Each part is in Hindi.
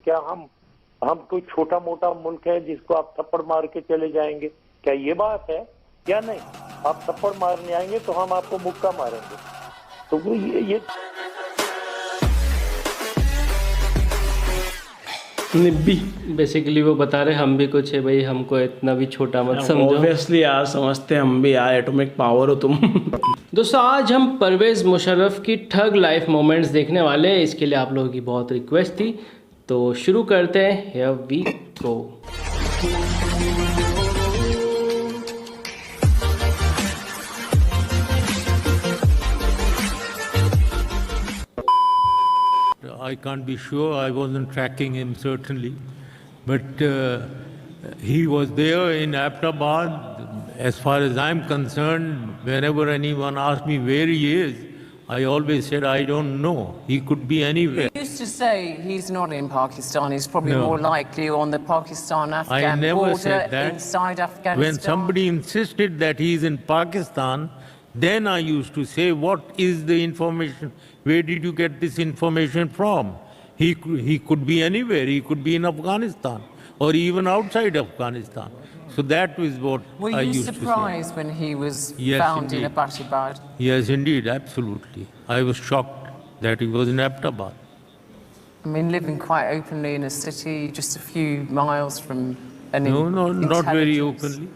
क्या हम कोई छोटा मोटा मुल्क है जिसको आप थप्पड़ मार के चले जाएंगे? क्या ये बात है? क्या नहीं, आप थप्पड़ मारने आएंगे तो हम आपको मुक्का मारेंगे। तो वो ये निब्बी बेसिकली वो बता रहे हम भी कुछ है भाई, हमको इतना भी छोटा मत समझो। ऑब्वियसली यार, समझते हम भी यार, एटॉमिक पावर हो तुम। दोस्तों आज हम परवेज़ मुशर्रफ की ठग लाइफ मोमेंट्स देखने वाले हैं। इसके लिए आप लोगों की बहुत रिक्वेस्ट थी, तो शुरू करते हैं। Here we go. I can't be sure, I wasn't tracking him certainly, but he was there in Aptabad. As far as I'm concerned, whenever anyone asked me where he is, I always said, I don't know. He could be anywhere. He used to say he's not in Pakistan, he's probably No. more likely on the Pakistan-Afghan I never border said that. inside Afghanistan. When somebody insisted that he's in Pakistan, then I used to say, what is the information? Where did you get this information from? He could be anywhere. He could be in Afghanistan or even outside Afghanistan. So that was what Were I you used to say. surprised when he was Yes, found in indeed. Abbottabad? Yes, indeed, absolutely. I was shocked that he was in Aptabad. I mean, living quite openly in a city just a few miles from an No, not very intelligence. openly.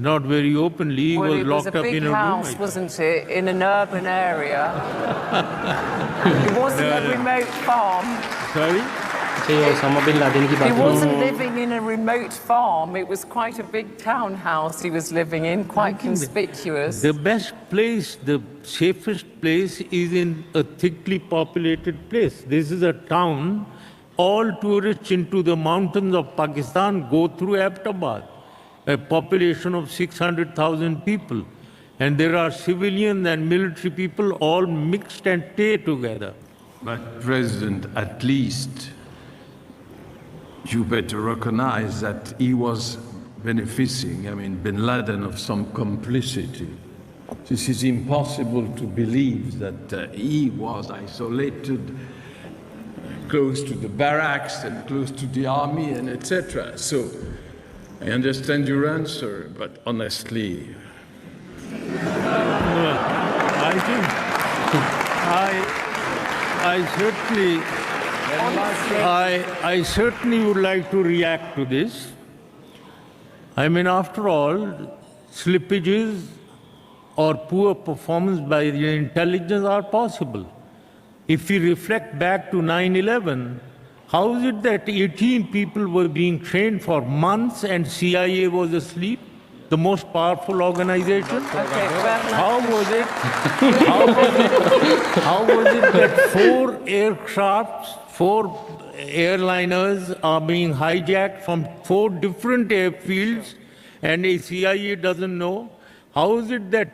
Not very openly. He Well, was it was locked a up big in a room. house, wasn't it, in an urban area. It wasn't a remote farm. Sorry? ये ओसामा बिन लादेन की He बात wasn't living in a remote farm. It was quite a big townhouse he was living in, quite conspicuous. The best place, the safest place is in a thickly populated place. This is a town. All tourists into the mountains of Pakistan go through Abbottabad, a population of 600,000 people. And there are civilian and military people all mixed and together. But President, at least you better recognize that he was benefiting, Bin Laden, of some complicity. This is impossible to believe that he was isolated, close to the barracks and close to the army and etc. So I understand your answer, but honestly, I think I certainly would like to react to this. I mean, after all, slippages or poor performance by the intelligence are possible. If we reflect back to 9/11, how is it that 18 people were being trained for months and CIA was asleep? The most powerful organization. Okay, well, How was it? How was it that 4 aircrafts, 4 airliners are being hijacked from 4 different airfields, and a CIA doesn't know? How is it that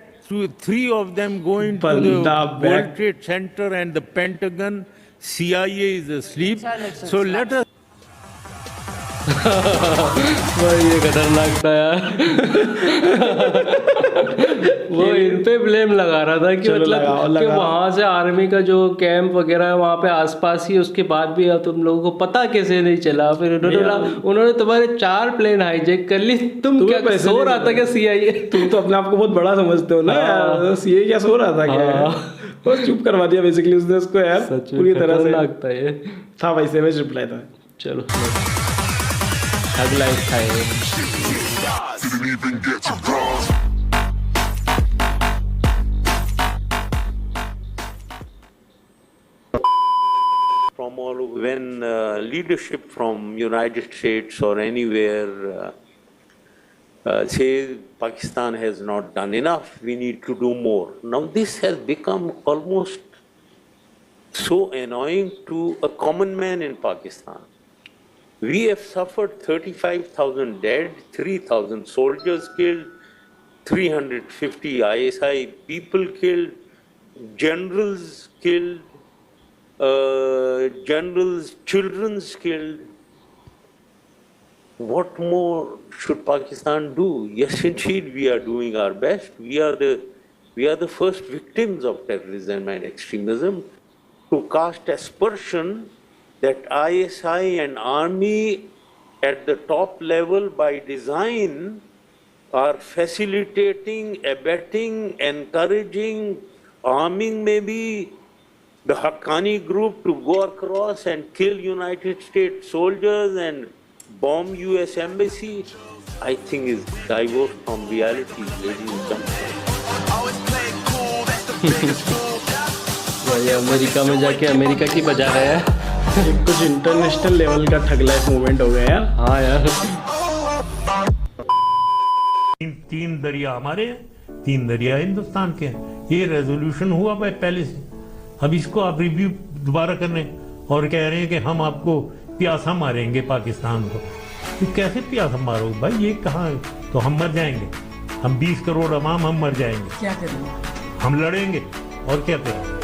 3 of them go into the World Trade Center and the Pentagon, CIA is asleep? Intelligence So let us. भाई ये खतरनाक था यार। वो इन पे ब्लेम लगा रहा था कि मतलब कि वहाँ से आर्मी का जो कैंप वगैरह है वहाँ पे आसपास ही, उसके बाद भी तुम लोगों को पता कैसे नहीं चला? फिर उन्होंने तुम्हारे 4 प्लेन हाईजैक कर ली। तुम क्या सो रहा था क्या? CIA तुम तो अपने आप को बहुत बड़ा समझते हो ना यार। CIA क्या सो रहा था क्या? बस चुप करवा दिया बेसिकली उसने उसको यार, पूरी तरह से। था ये था भाई, सेवेज रिप्लाई था। चलो अगला था ये। from all over. When leadership from United States or anywhere says Pakistan has not done enough, we need to do more. Now this has become almost so annoying to a common man in Pakistan. We have suffered 35,000 dead, 3,000 soldiers killed, 350 ISI people killed, generals killed, generals' children killed. What more should Pakistan do? Yes, indeed, we are doing our best. We are the first victims of terrorism and extremism. To cast aspersion that ISI and army at the top level by design are facilitating, abetting, encouraging, arming maybe the Haqqani group to go across and kill United States soldiers and bomb US embassy, I think is divorced from reality, ladies and gentlemen. भाई अमेरिका में जाके अमेरिका की बजा रहा है। ये कुछ इंटरनेशनल लेवल का ठग लाइफ मूवमेंट हो गया यार। हाँ यार, तीन दरिया हमारे हैं, 3 दरिया हिंदुस्तान के हैं। ये रेजोल्यूशन हुआ भाई पहले से। अब इसको आप रिव्यू दोबारा करने और कह रहे हैं कि हम आपको प्यासा मारेंगे पाकिस्तान को। तो कैसे प्यासा मारोगे भाई? ये कहाँ? तो हम मर जाएंगे, हम 20 करोड़ अवाम हम मर जाएंगे। क्या करेंगे? हम लड़ेंगे और क्या करेंगे?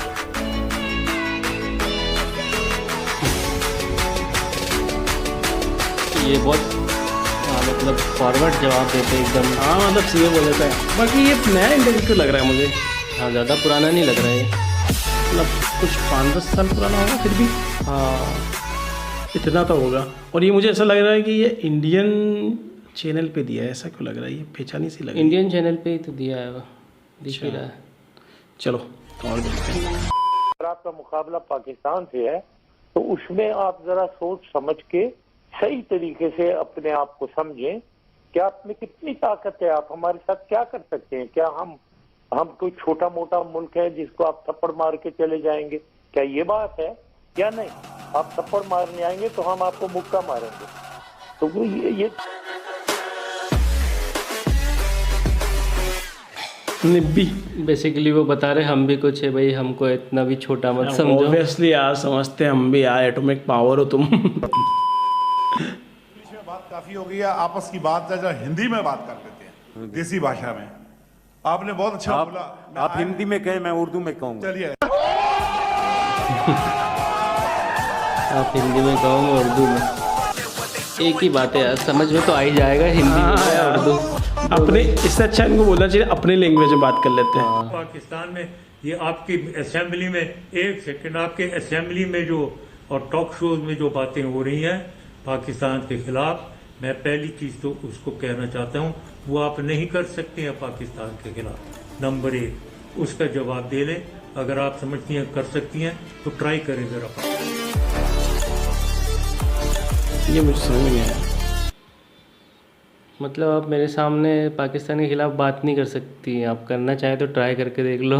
ये बहुत मतलब फॉरवर्ड जवाब देते एकदम। हाँ मतलब सीए बोल देता है। बाकी ये नया इंटरव्यू लग रहा है मुझे। हाँ, ज़्यादा पुराना नहीं लग रहा है, मतलब कुछ 5-10 साल पुराना होगा फिर भी। हाँ इतना तो होगा। और ये मुझे ऐसा लग रहा है कि ये इंडियन चैनल पे दिया है। ऐसा क्यों लग रहा है? ये पहचानी सी लग रही है। इंडियन चैनल पे ही तो दिया है, वो दिख ही रहा है। चलो और देखते हैं। अगर आपका मुकाबला पाकिस्तान से है तो उसमें आप जरा सोच समझ के सही तरीके से अपने आप को समझें कि आप में कितनी ताकत है, आप हमारे साथ क्या कर सकते हैं। क्या हम कोई छोटा मोटा मुल्क है जिसको आप थप्पड़ मार के चले जाएंगे? क्या ये बात है या नहीं? आप थप्पड़ मारने आएंगे तो हम आपको मुक्का मारेंगे। तो वो ये निब्बी बेसिकली वो बता रहे हम भी कुछ है भाई, हमको इतना भी छोटा मत समझो। ऑब्वियसली यार समझते हैं हम भी यार, एटॉमिक पावर हो तुम। बात काफी हो गई है, आपस की बात जरा हिंदी में बात कर लेते हैं, देसी भाषा में। आपने बहुत अच्छा बोला। आप हिंदी में कहें, मैं उर्दू में कहूँगा। चलिए आप हिंदी में कहो, मैं उर्दू में, एक ही बात है यार, समझ में तो आ ही जाएगा हिंदी में या उर्दू। अपने इससे अच्छा इनको बोलना चाहिए अपने लैंग्वेज में बात कर लेते हैं। पाकिस्तान में ये आपकी असेंबली में, एक सेकंड, आपके असेंबली में जो और टॉक शोज में जो बातें हो रही हैं पाकिस्तान के खिलाफ, मैं पहली चीज तो उसको कहना चाहता हूँ, वो आप नहीं कर सकते हैं पाकिस्तान के खिलाफ। नंबर 1 उसका जवाब दे लें। अगर आप समझती हैं कर सकती हैं तो ट्राई करें जरा। ये मुझे समझ नहीं आया। मतलब आप मेरे सामने पाकिस्तान के खिलाफ बात नहीं कर सकती, आप करना चाहे तो ट्राई करके देख लो।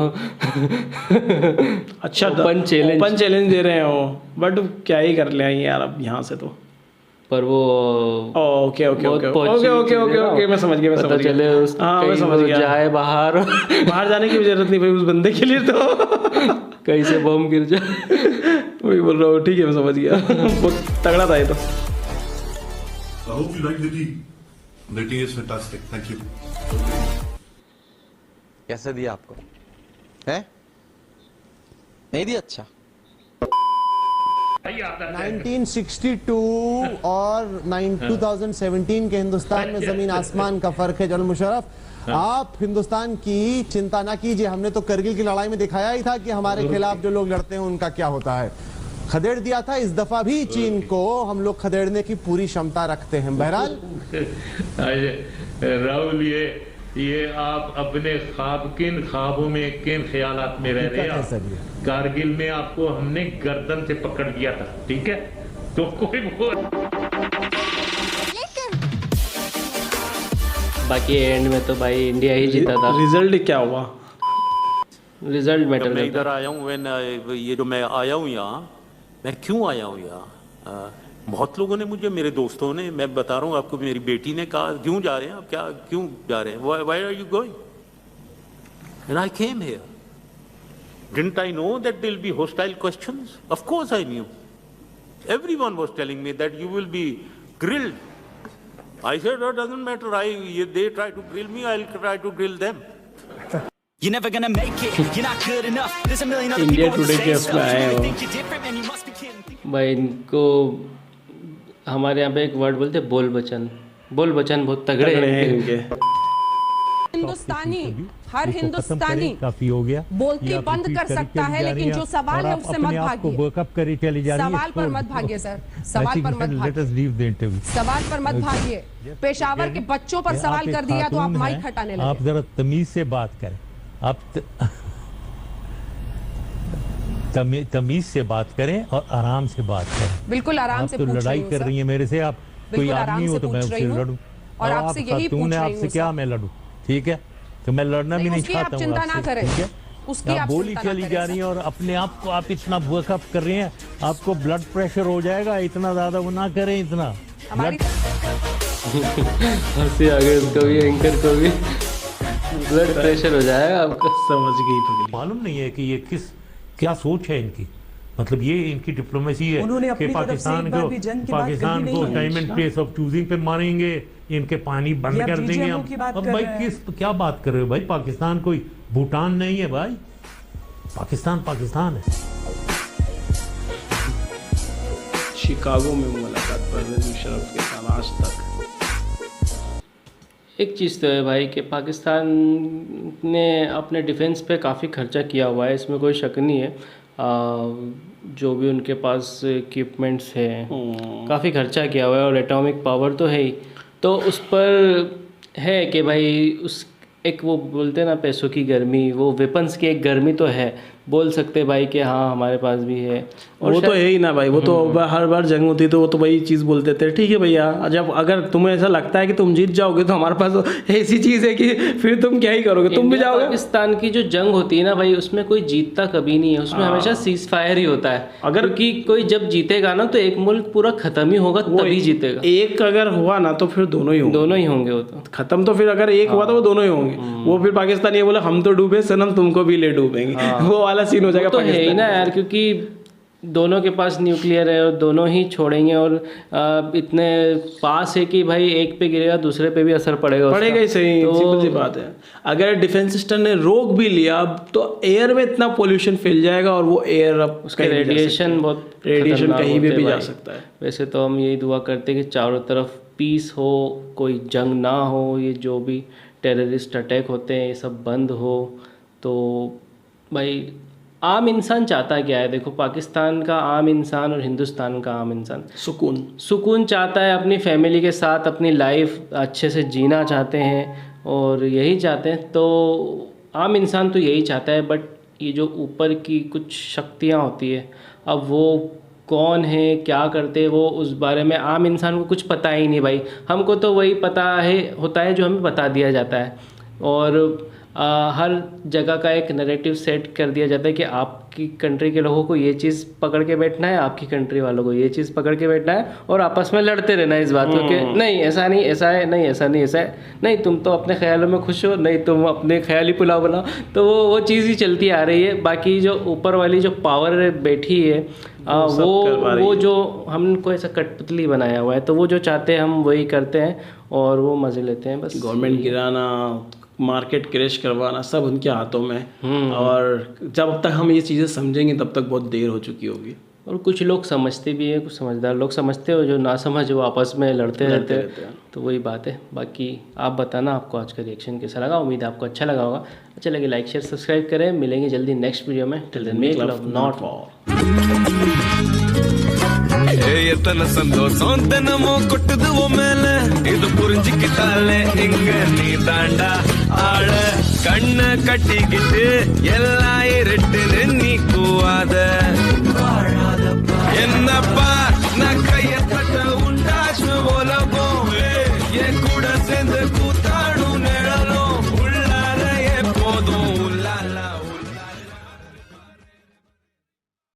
अच्छा ओपन चैलेंज दे रहे हो, बट क्या ही कर ले यार अब यहाँ से तो। पर वो ओके मैं समझ गया। चले हाँ मैं समझ गया। जाए बाहर जाने की जरूरत नहीं भाई उस बंदे के लिए तो। कहीं से बम गिर जाए। वही बोल रहा हूँ, ठीक है मैं समझ गया। बहुत तगड़ा था ये तो। I hope you like the tea. The tea is fantastic. Thank you. कैसा दिया आपको? है? नहीं दिया? अच्छा। 1962 और 2017 के हिंदुस्तान में जमीन आसमान का फर्क है। जनरल मुशर्रफ, आप हिंदुस्तान की चिंता ना कीजिए, हमने तो करगिल की लड़ाई में दिखाया ही था कि हमारे खिलाफ जो लोग लड़ते हैं उनका क्या होता है। खदेड़ दिया था, इस दफा भी चीन को हम लोग खदेड़ने की पूरी क्षमता रखते हैं। बहरहाल राहुल, ये आप अपने किन ख्वाबों में, किन ख्यालात में रह रहे हैं? कारगिल में आपको हमने गर्दन से पकड़ दिया था, ठीक है? तो कोई बाकी एंड में तो भाई इंडिया ही जीता था। रिजल्ट क्या हुआ? रिजल्ट मैटर मैं इधर आया हूँ, ये जो मैं आया हूँ यहाँ, मैं क्यों आया हूँ यहाँ? बहुत लोगों ने मुझे, मेरे दोस्तों ने, मैं बता रहा हूँ आपको, मेरी बेटी ने कहा क्यों जा रहे हैं आप, क्या क्यों जा रहे हैं, why are you going? And I came here. Didn't I know that there will be hostile questions? Of course I knew. Everyone was telling me that you will be grilled. I said it doesn't matter, they try to grill me, I'll try to grill them. You're never gonna make it. You're not good enough. There's a million other India people with today the के same उसमें stuff. आए You हो। really think you're different, man? You must be kidding. भाई इनको हमारे यहाँ पे एक वर्ड बोलते बोल बचन बहुत तगड़े हैं इनके। हिंदुस्तानी हर हिंदुस्तानी काफी हो गया, बोलती बंद कर सकता है, लेकिन जो सवाल है उससे मत भागिए। वर्कअप करी चली जा रही है। सवाल पर मत भागिए सर, सवाल पर मत भागिए, सवाल पर मत भागिए। पेशावर के बच्चों पर सवाल कर दिया तो आप माइक हटाने लगे। आप जरा तमीज से बात करें, आप तमीज से बात करें और आराम से बात करें। बिल्कुल आराम से तो लड़ाई कर रही है मेरे से, आप कोई आदमी हो तो मैं उससे लड़ूं, और आपसे यही पूछ रही हूं, आपसे क्या मैं लड़ूं? ठीक है, तो मैं लड़ना भी नहीं चाहता हूँ। चिंता ना करें, उसकी आप बोली चली जा रही है और अपने आप को आप इतना वर्कअप कर रही हैं, आपको ब्लड प्रेशर हो जाएगा, इतना ज्यादा वो ना करें। इतना हंसी आ गई उसको भी, एंकर को भी ब्लड प्रेशर हो जाएगा आपका। समझ गई। मालूम नहीं है कि ये क्या सोच है इनकी, मतलब ये इनकी डिप्लोमेसी है कि पाकिस्तान को time and place of choosing पे मारेंगे, इनके पानी बंद कर देंगे। अब भाई क्या बात कर रहे हो भाई? पाकिस्तान कोई भूटान नहीं है भाई, पाकिस्तान है। शिकागो में मुलाकात परवेज मुशर्रफ के साथ आज तक। एक चीज़ तो है भाई कि पाकिस्तान ने अपने डिफेंस पे काफ़ी खर्चा किया हुआ है, इसमें कोई शक नहीं है। जो भी उनके पास इक्विपमेंट्स हैं काफ़ी खर्चा किया हुआ है, और एटॉमिक पावर तो है ही, तो उस पर है कि भाई उस एक वो बोलते हैं ना पैसों की गर्मी, वो वेपन्स की एक गर्मी तो है, बोल सकते भाई कि हाँ हमारे पास भी है। और वो तो है ही ना भाई, वो तो हर बार जंग होती तो वो तो वही चीज़ बोलते थे, ठीक है भैया, जब अगर तुम्हें ऐसा लगता है कि तुम जीत जाओगे तो हमारे पास ऐसी चीज़ है कि फिर तुम क्या ही करोगे, तुम भी जाओगे। पाकिस्तान की जो जंग होती है ना भाई, उसमें कोई जीतता कभी नहीं है, उसमें हमेशा सीज फायर ही होता है। अगर कि कोई जब जीतेगा ना तो एक मुल्क पूरा खत्म ही होगा, तभी जीतेगा। एक अगर हुआ ना तो फिर दोनों ही होंगे, वो तो खत्म। तो फिर अगर एक हुआ तो वो दोनों ही होंगे। वो फिर पाकिस्तान ये बोला हम तो डूबे सनम, तुमको भी ले डूबेंगे, वो वाला सीन हो जाएगा। तो है ही ना यार, क्योंकि दोनों के पास न्यूक्लियर है और दोनों ही छोड़ेंगे, और इतने पास है कि भाई एक पे गिरेगा दूसरे पे भी असर पड़ेगा ही। सही तो सिंपल सी बात है। अगर डिफेंस सिस्टम ने रोक भी लिया तो एयर में इतना पोल्यूशन फैल जाएगा, और वो एयर उसके रेडिएशन कहीं भी जा सकता है। वैसे तो हम यही दुआ करते हैं कि चारों तरफ पीस हो, कोई जंग ना हो, ये जो भी टेररिस्ट अटैक होते हैं ये सब बंद हो। तो भाई आम इंसान चाहता क्या है? देखो, पाकिस्तान का आम इंसान और हिंदुस्तान का आम इंसान सुकून चाहता है, अपनी फैमिली के साथ अपनी लाइफ अच्छे से जीना चाहते हैं, और यही चाहते हैं। तो आम इंसान तो यही चाहता है, बट ये जो ऊपर की कुछ शक्तियाँ होती है, अब वो कौन है, क्या करते हैं, वो उस बारे में आम इंसान को कुछ पता ही नहीं भाई। हमको तो वही पता होता है जो हमें बता दिया जाता है, और हर जगह का एक नैरेटिव सेट कर दिया जाता है कि आपकी कंट्री के लोगों को ये चीज़ पकड़ के बैठना है, आपकी कंट्री वालों को ये चीज़ पकड़ के बैठना है, और आपस में लड़ते रहना है इस बात को कि नहीं ऐसा नहीं ऐसा है, नहीं ऐसा नहीं ऐसा है, नहीं तुम तो अपने ख्यालों में खुश हो, नहीं तुम अपने ख्याली पुलाव बनाओ। तो वो चीज़ ही चलती आ रही है। बाकी जो ऊपर वाली जो पावर बैठी है वो जो हमको ऐसा कठपुतली बनाया हुआ है, तो वो जो चाहते हैं हम वही करते हैं और वो मज़े लेते हैं। बस गवर्नमेंट गिराना, मार्केट क्रैश करवाना सब उनके हाथों में, और जब तक हम ये चीज़ें समझेंगे तब तक बहुत देर हो चुकी होगी। और कुछ लोग समझते भी हैं, कुछ समझदार लोग समझते हो, जो ना समझ वो आपस में लड़ते रहते हैं। तो वही बात है। बाकी आप बताना आपको आज का रिएक्शन कैसा लगा, उम्मीद है आपको अच्छा लगा होगा। अच्छा लगे लाइक शेयर सब्सक्राइब करें, मिलेंगे जल्दी नेक्स्ट वीडियो में। Till then make love not war. எத்தனை சந்தோஷம் தினமும் கொட்டுதுவோம் மேல, இது புரிஞ்சுக்கிட்டாலே இங்க நீ தாண்டா ஆள, கண்ணை கட்டிக்கிட்டு எல்லாம் இருட்டுன்னு நீ கூவாத என்னப்பா